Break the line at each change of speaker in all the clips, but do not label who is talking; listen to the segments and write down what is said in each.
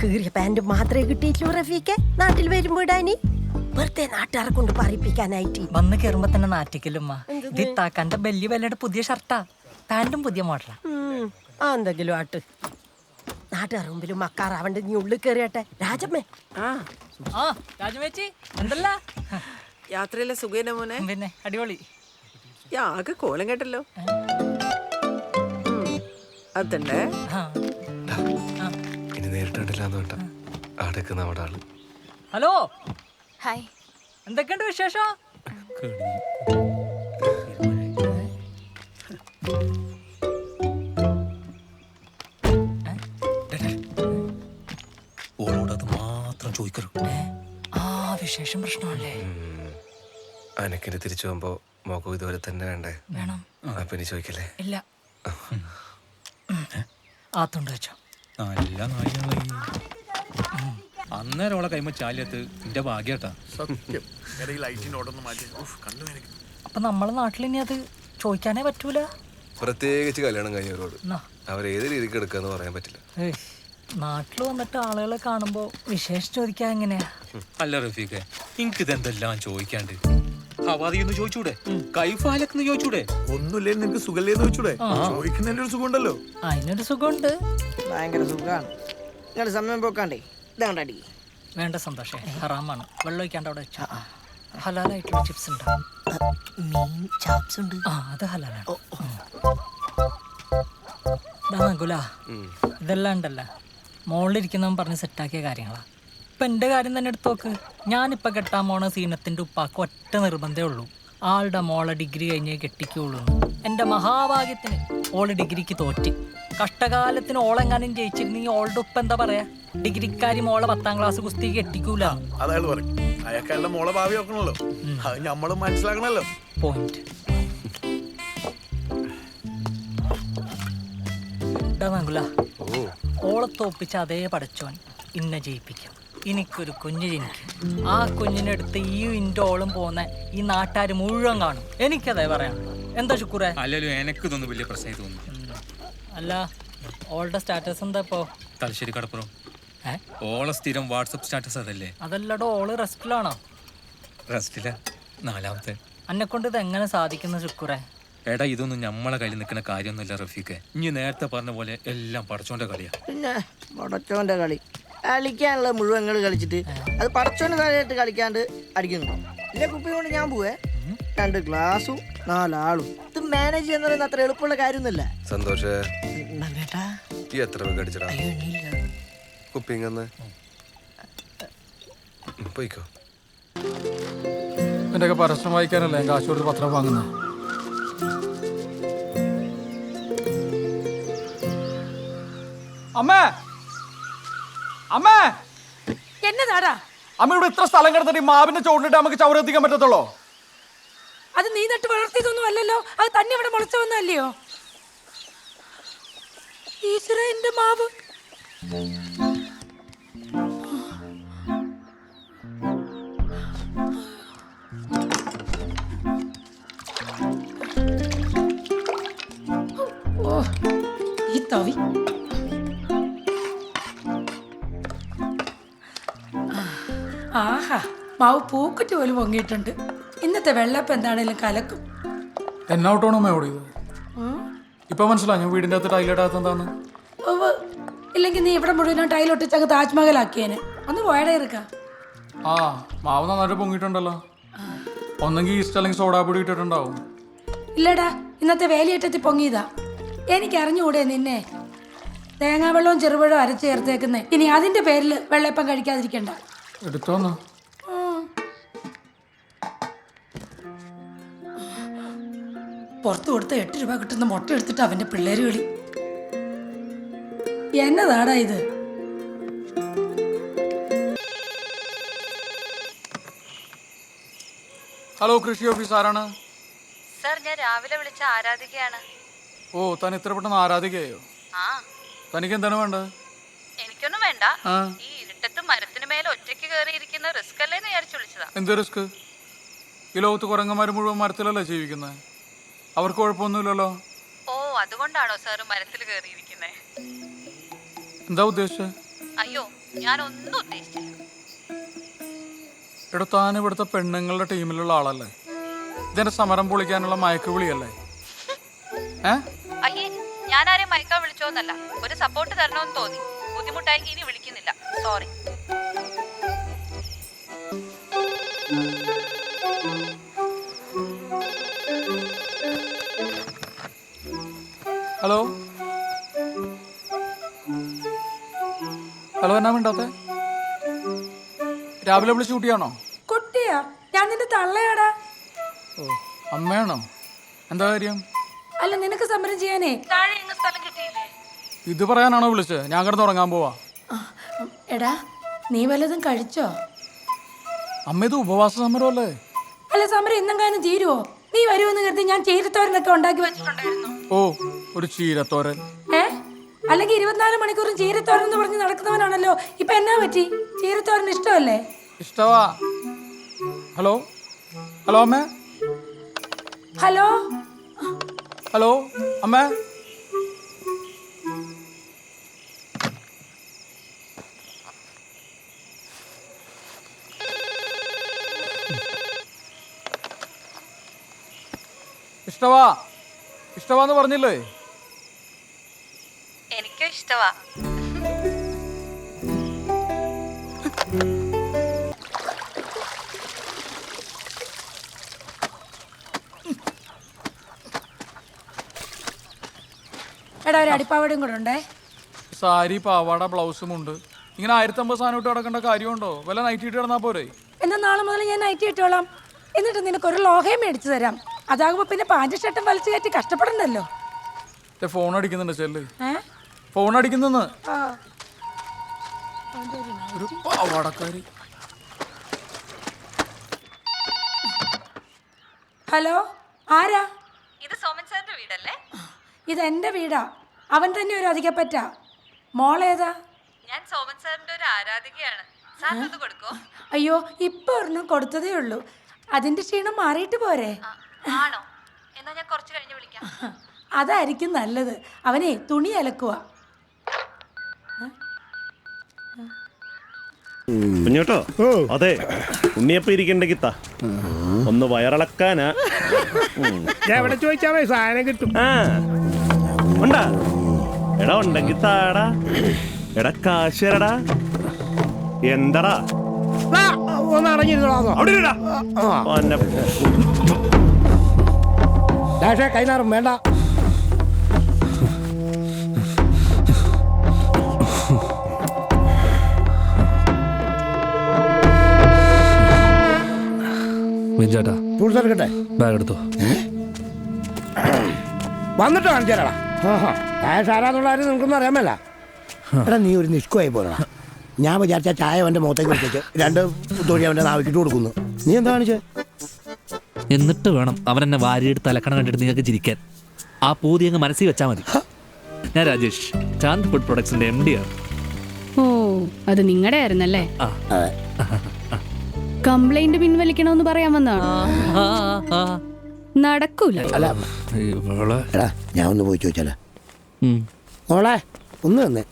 കീറിയ പാന്റ് മാത്രമേ കിട്ടിയിട്ടുള്ളൂ റഫീക്കെ നാട്ടിൽ വരുമ്പോ ഇടാനി. വെറുതെ നാട്ടുകാരെ കൊണ്ട് പറയിപ്പിക്കാനായിട്ട്.
വന്ന് കയറുമ്പോ തന്നെ നാറ്റിക്കലുമ്മ. ഇത് ഇത്താക്കാന്റെ ബെല്ലി ബെല്ലയുടെ പുതിയ ഷർട്ടാ, പാന്റും പുതിയ മോഡലാ.
എന്തെങ്കിലും ആട്ട്. നാട്ടുകാർ മുമ്പിലും മക്കാറാവണ്ട്. നീ ഉള്ളിൽ കയറിയട്ടെ രാജമ്മേ.
രാജമേച്ചി എന്തല്ല
യാത്രയിലെ സുഖേന മോനെ?
പിന്നെ അടിപൊളി.
ആകെ കോലം കേട്ടല്ലോ. അതന്നെ
ഇനി നേരിട്ടുണ്ടല്ലോ. അടക്ക് നമ്മുടെ ആള്.
Hello,
hi.
എന്തൊക്കെയുണ്ട് വിശേഷം?
ഓളോടത് മാത്രം ചോദിക്കരു.
വിശേഷം പ്രശ്നമല്ലേ?
അനക്കിന് തിരിച്ചു പോകുമ്പോ മോക്കും ഇതുപോലെ തന്നെ വേണ്ടേ?
വേണം.
അപ്പൊ ഇനി ചോദിക്കല്ലേ?
ഇല്ല. ആത്തുണ്ട് വെച്ചോ.
നല്ല നായികളെ അന്നേരം ഓളെ കൈമ ചാലിയത്ത് എന്റെ ഭാഗ്യട്ടാ.
അപ്പൊ നമ്മളെ നാട്ടിൽ ഇനി അത് ചോദിക്കാനേ പറ്റൂല.
പ്രത്യേകിച്ച് കല്യാണം കഴിഞ്ഞവരോട് അവരേത് രീതിക്ക് എടുക്കാന്ന് പറയാൻ പറ്റില്ല.
നാട്ടിൽ വന്നിട്ട് ആളുകളെ കാണുമ്പോ വിശേഷം ചോദിക്കാൻ എങ്ങനെയാ?
അല്ല റഫീഖെ, എനിക്കിതെന്തെല്ലാം ചോദിക്കാണ്ട്. ഹവാദിന്ന് ചോദിച്ചൂടെ? കൈഫാലക്കെന്ന് ചോദിച്ചൂടെ?
ഒന്നുമില്ലേ നിനക്ക് സുഖല്ലേന്ന് ചോദിച്ചൂടെ? ചോദിക്കുന്നതിന്റെ ഒരു സുഖമുണ്ടല്ലോ.
അതിനൊരു സുഖമുണ്ട്.
ഭയങ്കര സുഖമാണ്. നിങ്ങൾ സമയം പോക്കാണ്ടേ ഇതാണ്ടടി.
വേണ്ട സന്തോഷേ, ഹറാമാണ്. വെള്ളം ഒഴിക്കാണ്ട് അവിടെ വെച്ചാ. ഹലാലായിട്ടുള്ള ചിപ്സ് ഉണ്ടോ?
മീൻ ചാപ്സ് ഉണ്ട്.
അത് ഹലാലാണ്. ഇതെല്ലാം ഉണ്ടല്ല മോളിലിരിക്കുന്നവൻ പറഞ്ഞ് സെറ്റാക്കിയ കാര്യങ്ങളാ. ഇപ്പൊ എന്റെ കാര്യം തന്നെ എടുത്ത് നോക്ക്. ഞാനിപ്പൊ കെട്ടാൻ പോണ സീനത്തിന്റെ ഉപ്പാക്ക് ഒറ്റ നിർബന്ധമേ ഉള്ളൂ, ആളുടെ മോളെ ഡിഗ്രി കഴിഞ്ഞേ കെട്ടിക്കുള്ളൂ. എന്റെ മഹാഭാഗ്യത്തിന് ഓള് ഡിഗ്രിക്ക് തോറ്റി. കഷ്ടകാലത്തിന് ഓളെങ്ങാനും ജയിച്ചിരുന്നെങ്കിൽ ഓളുടെ ഉപ്പ എന്താ പറയാ? ഡിഗ്രിക്കാരി മോളെ 10ാം ക്ലാസ് കുസ്തി കെട്ടിക്കൂല.
അയാൾ പറയും അയാൾക്കയാളുടെ മോളെ ഭാവി നോക്കണല്ലോ. അത് നമ്മളും മനസ്സിലാക്കണല്ലോ.
പോയിന്റ്. ഓളെ തോപ്പിച്ച അതേ പടച്ചോൻ ഇന്നെ ജയിപ്പിക്കും. എനിക്കൊരു കുഞ്ഞ് ജനിക്കും. ആ കുഞ്ഞിനെടുത്ത് ഈ ഇന്റെ ഓളും പോകുന്ന ഈ നാട്ടുകാർ മുഴുവൻ കാണും. എനിക്കതേ പറയാം. എന്താ ശുക്കൂറേ?
അല്ലല്ലോ, എനിക്ക് ഇതൊന്നും വലിയ പ്രശ്നമായി തോന്നുന്നു.
അല്ല, ഓളുടെ സ്റ്റാറ്റസ് എന്താ ഇപ്പോ?
തലശ്ശേരി കടപ്പുറം. ഓളെ സ്ഥിരം വാട്സപ്പ് സ്റ്റാറ്റസ് അതല്ലേ?
അതല്ലടോ, ഓള് റെസ്റ്റിലാണോ?
റെസ്റ്റില 4ാമത്തെ.
എന്നെ കൊണ്ട് ഇത് എങ്ങനെ സാധിക്കുന്ന ശുക്കൂറേ?
എടാ, ഇതൊന്നും നമ്മളെ കയ്യിൽ നിൽക്കുന്ന കാര്യമൊന്നുമില്ല റഫീഖെ. ഇനി നേരത്തെ പറഞ്ഞ പോലെ എല്ലാം പടച്ചോന്റെ കളിയാ.
പിന്നെ പടച്ചോന്റെ കളി കളിക്കാനുള്ള മുഴുവൻ കളിച്ചിട്ട് അത് പടച്ചോന്റെ കളിയായിട്ട് കളിക്കാണ്ട് അടിക്കുന്നു. ഇതിന്റെ കുപ്പി കൊണ്ട് ഞാൻ പോവേ 2 ഗ്ലാസും 4 ആളും. ഇത് മാനേജ് ചെയ്യാന്ന് പറയുന്നത് അത്ര എളുപ്പമുള്ള കാര്യമൊന്നുമില്ല.
സന്തോഷേ, ഈ എത്ര രൂപ അടിച്ചടാ കുപ്പിങ്ങന്ന്? പോയിക്കോ.
എന്റെ പരസ്യം വായിക്കാനല്ലേ കാശ് കൊടുത്ത് പത്രം വാങ്ങുന്നത്. അമ്മേ, അമ്മേ,
എന്നതാടാ
അമ്മ ഇവിടെ ഇത്ര സ്ഥലം കിടന്നിട്ട് മാവിന്റെ ചോണ്ടിട്ട് നമുക്ക് ചവറെത്തിക്കാൻ പറ്റത്തുള്ളോ?
അത് നീ നട്ട് വളർത്തിയതൊന്നും അല്ലല്ലോ, അത് തന്നെ ഇവിടെ മുളച്ചു വന്നല്ലയോ? ഈശ്വര, എന്റെ മാവ്. ഓ, ഈ തവി. ആഹാ, മാവ് പൂക്കുറ്റി പോലും പൊങ്ങിയിട്ടുണ്ട്. ഇന്നത്തെ വെള്ളപ്പം എന്താണേലും കലക്കും.
എന്നോട്ടാണോ അമ്മ ഓടിയത്? ഇപ്പൊ മനസ്സിലായി ഞാൻ വീടിന്റെ അകത്ത് ടൈലിടാത്ത എന്താന്ന്.
ഇല്ലെങ്കിൽ നീ ഇവിടെ മുഴുവൻ ടൈലൊട്ടിച്ച് അങ്ങ് താജ്മഹലാക്കിയേനെ. ഒന്ന് പോയടേ ഇരിക്ക.
മാവ് നന്നായിട്ട് പൊങ്ങിയിട്ടുണ്ടല്ലോ. ഒന്നെങ്കിൽ ഈസ്റ്റ് അല്ലെങ്കിൽ സോഡാപ്പൊടി ഇട്ടിട്ടുണ്ടാവും.
ഇല്ലടാ, ഇന്നത്തെ വേലിയേറ്റത്തിൽ പൊങ്ങിയതാ. എനിക്ക് അറിഞ്ഞുകൂടെ നിന്നെ? തേങ്ങാവെള്ളവും ചെറുപഴവും അരച്ച് ചേർത്തേക്കുന്നേ. ഇനി അതിന്റെ പേരിൽ വെള്ളയപ്പം കഴിക്കാതിരിക്കണ്ട.
എടുത്തോന്ന്.
പുറത്ത് കൊടുത്ത 8 രൂപ കിട്ടുന്ന മുട്ട എടുത്തിട്ട് അവന്റെ പിള്ളേര് കളി. എന്നതാടാ ഇത്?
ഹലോ, കൃഷി ഓഫീസ് ആരാണ്?
സർ, ഞാൻ രാവിലെ വിളിച്ച ആരാധികയാണ്.
ഓ, താൻ ഇത്ര പെട്ടെന്ന് ആരാധികയോ? തനിക്ക് എന്താണ് വേണ്ടത്?
എനിക്കൊന്നും വേണ്ട. ഈ ഇരുട്ടത്ത് മരത്തിന് മേലെ ഒറ്റയ്ക്ക് കയറിയിരിക്കുന്ന റിസ്ക് അല്ലേന്ന് വിചാരിച്ചു വിളിച്ചതാ.
എന്ത് റിസ്ക്? ഈ ലോകത്ത് കുരങ്ങന്മാർ മുഴുവൻ മരത്തിലല്ലേ ജീവിക്കുന്നത്. അവർക്ക് കുഴപ്പമൊന്നുമില്ലല്ലോ.
ഓ, അതുകൊണ്ടാണോ സാറ് മരത്തിൽ കയറിയിരിക്കുന്നത്?
എന്താ ഉദ്ദേശിച്ചത്?
അയ്യോ ഞാൻ ഒന്നും ഉദ്ദേശിച്ചില്ല.
എടോ, താൻ ഇവിടുത്തെ പെണ്ണുങ്ങളുടെ ടീമിലുള്ള ആളല്ലേ? ഇതിന്റെ സമരം പൊളിക്കാനുള്ള മയക്ക് വിളിയല്ലേ?
അയ്യേ, ഞാൻ ആരെയും മയക്കാൻ വിളിച്ചോന്നല്ല. ഒരു സപ്പോർട്ട് തരണമെന്ന് തോന്നി. ബുദ്ധിമുട്ടായെങ്കിൽ ഇനി വിളിക്കുന്നില്ല. സോറി.
ഹലോ ഹലോ, എന്നാ മിണ്ടാത്തെ? രാവിലെ വിളിച്ച് കുട്ടിയാണോ?
കുട്ടിയാ? ഞാൻ നിന്റെ തള്ളയാടാ.
ഓ, അമ്മയാണോ? എന്താ കാര്യം?
അല്ല, നിനക്ക് സമരം ചെയ്യാനേ താഴെ എങ്ങ് സ്ഥലം കിട്ടിയില്ലേ?
ഇത് പറയാനാണോ വിളിച്ചത്? ഞാൻ കിടന്ന് ഉറങ്ങാൻ പോവാ.
എടാ, നീ വല്ലതും കഴിച്ചോ?
അമ്മ, ഇത് ഉപവാസ സമരമല്ലേ?
അല്ല, സമരം ഇന്നെങ്ങാനും തീരുവോ? നീ വരുമെന്ന് കരുതി ഞാൻ ചീരത്തോരനൊക്കെ ഉണ്ടാക്കി വെച്ചിട്ടുണ്ടായിരുന്നു.
ഓ, ഒരു ചീരത്തോരൻ.
അല്ലെങ്കിൽ 24 മണിക്കൂറും ചീരത്തോരൻ എന്ന് പറഞ്ഞ് നടക്കുന്നവനാണല്ലോ. ഇപ്പൊ എന്നാ പറ്റി? ചീരത്തോരൻ ഇഷ്ടമല്ലേ?
ഇഷ്ടവാ. ഹലോ ഹലോ അമ്മേ.
ഹലോ
ഹലോ അമ്മേ. ഇഷ്ടവാ ഇഷ്ടവാന്ന് പറഞ്ഞില്ലേ?
എനിക്കും ഇഷ്ടവാ.
എടാ, ഒരു അടിപ്പാവടയും കൂടെ ഉണ്ടേ.
സാരി, പാവാട, ബ്ലൗസും ഉണ്ട്. ഇങ്ങനെ 1050 സാധനം ഇട്ട് കിടക്കേണ്ട കാര്യമുണ്ടോ? വല്ല നൈറ്റ് ഇട്ട് കിടന്നാ പോരെ?
എന്നാ നാളെ മുതൽ ഞാൻ നൈറ്റ് ഇട്ടോളാം. എന്നിട്ട് നിനക്കൊരു ലോഹയും മേടിച്ചു തരാം. അതാകുമ്പോ പിന്നെ പാൻറ് ഷർട്ടും വലിച്ചു കയറ്റി കഷ്ടപ്പെടണ്ടല്ലോ.
ഫോൺ അടിക്കുന്നുണ്ട്, ചെല്ല്. ഫോൺ അടിക്കുന്നെന്ന്. ഒരു പാവാടക്കാരി.
ഹലോ, ആരാ?
ഇത് സോമൻ സാറിന്റെ വീടല്ലേ?
ഇതെന്റെ വീടാ. അവൻ തന്നെ ഒരു അധികപ്പറ്റ. മോളേതാ?
ഞാൻ സോമൻ സാറിന്റെ ഒരു ആരാധികയാണ്. സാറിന് കൊടുക്കോ?
അയ്യോ, ഇപ്പൊ ഒരെണ്ണം കൊടുത്തതേ ഉള്ളൂ. അതിന്റെ ക്ഷീണം മാറിയിട്ട് പോരെ?
ആണോ? എന്നാ ഞാൻ കുറച്ച് കഴിഞ്ഞ് വിളിക്കാം.
അതായിരിക്കും നല്ലത്. അവനെ തുണി അലക്കുക.
കുഞ്ഞോട്ടോ, അതെ, ഉണ്ണിയപ്പം ഇരിക്കണ്ടെങ്കിൽ താ. ഒന്ന് വയറിളക്കാനാ.
എവിടെ ചോദിച്ചാ മതി, സാധനം കിട്ടും.
ഉണ്ടാ എടാ, ഉണ്ടെങ്കിൽ താടാ. എടാ, കാശരടാ. എന്തടാ?
ഒന്ന് അടങ്ങിയിരുന്നോ? കൈനാറും വേണ്ട.
ചേട്ടാ,
ഫ്രൂട്ട്സ് എടുക്കട്ടെ?
ബാഗ് എടുത്തോ.
വന്നിട്ട് കാണിച്ചാലാ. ആരാന്നുള്ള കാര്യം നിനക്കൊന്നും അറിയാമല്ല. എടാ, നീ ഒരു നിഷ്കുവായി പോകണം. ഞാൻ വിചാരിച്ച ചായ അവന്റെ മുഖത്തേക്ക് വെച്ചിട്ട് 2 തൊഴി അവന്റെ നാവിക്കിട്ട് കൊടുക്കുന്നു. നീ എന്താ കാണിച്ചേ?
എന്നിട്ട് വേണം അവനെന്നെ വാരിയെടുത്ത് അലക്കണം കണ്ടിട്ട് നിങ്ങൾക്ക് ചിരിക്കാൻ. ആ പൂതി അങ്ങ് മനസ്സിൽ വെച്ചാൽ മതി. ഞാൻ രാജേഷ്, ചാന്ദ് ഫുഡ് പ്രൊഡക്ട്സിന്റെ MD ആണ്.
ഓ, അത് നിങ്ങളുടെ ആയിരുന്നല്ലേ? കംപ്ലൈന്റ് പിൻവലിക്കണമെന്ന് പറയാൻ വന്നാണ്. നടക്കൂല.
അല്ല, എടാ, ഞാൻ ഒന്ന് പോയി ചോദിച്ചാലോ? മോളെ, ഒന്ന് തന്നെ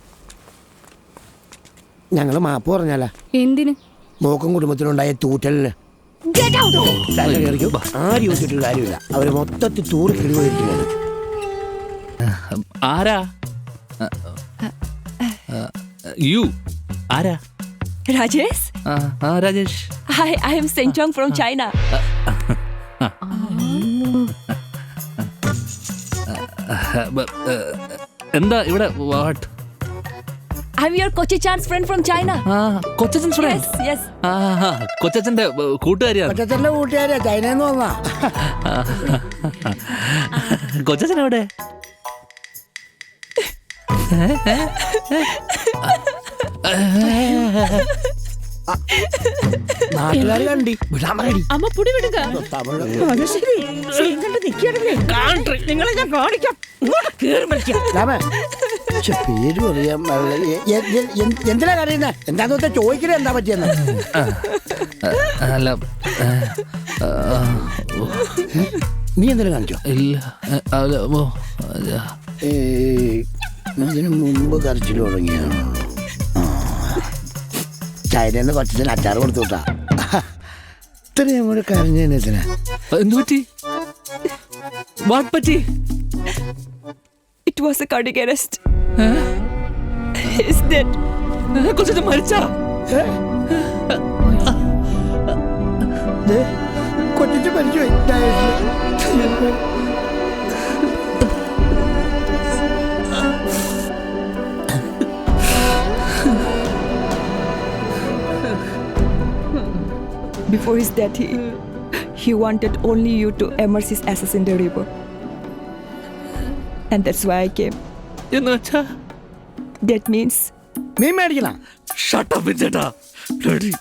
ഞങ്ങള് മാപ്പ് പറഞ്ഞാലാ?
എന്തിന്?
മോക്കും കുടുംബത്തിനുണ്ടായ തൂറ്റലിന്. ആര് ചോദിച്ചിട്ട് കാര്യമില്ല. അവര് മൊത്തത്തിൽ തൂറി കിഴിവായിരിക്കുകയാണ്.
ആരാ? യു ആരാ?
Rajesh.
Rajesh.
I am Seng Chong from China.
എന്താ ഇവിടെ? What?
I'm your Kochi-chan's friend from China.
കൊച്ചച്ഛൻസ് ഫ്രണ്ട്?
Yes.
കൊച്ചച്ഛന്റെ കൂട്ടുകാരിയാണ്.
കൊച്ചച്ഛന്റെ കൂട്ടുകാരിയാ, ചൈനന്ന് വന്നാ.
കൊച്ചച്ഛൻ എവിടെ?
നാട്ടുകാർ കണ്ടി
അമ്മ പുടി വിടുക.
നിങ്ങളെ ഞാൻ കാണിക്കാം.
പേര് പറയാൻ എന്തിനാ കറിയുന്ന? എന്താന്ന് വെച്ചാൽ ചോദിക്കണേ എന്താ പറ്റിയെന്ന്.
അല്ല,
നീ എന്തിനാ കാണിച്ചോ?
ഇല്ല.
ഇതിനു മുമ്പ് കരച്ചിൽ തുടങ്ങിയാണ്. ചൈനയിൽ നിന്ന് കൊച്ചിന് അച്ചാർ കൊടുത്തു വിട്ടാ. ഇത്രയും കൂടെ കരഞ്ഞതിനാ.
എന്തു പറ്റി? വാട്ട് പറ്റി?
It was a cardiac arrest. He's dead.
കൊച്ചു മരിച്ചാ?
കൊച്ചിച്ച് മരിച്ചു.
Before his death, he wanted only you to immerse his ashes in the river. And that's why I came.
എന്ന് വെച്ചാ?
That means
മീൻ മേടിക്കണം.
Shut up, ചേട്ടാ. Bloody.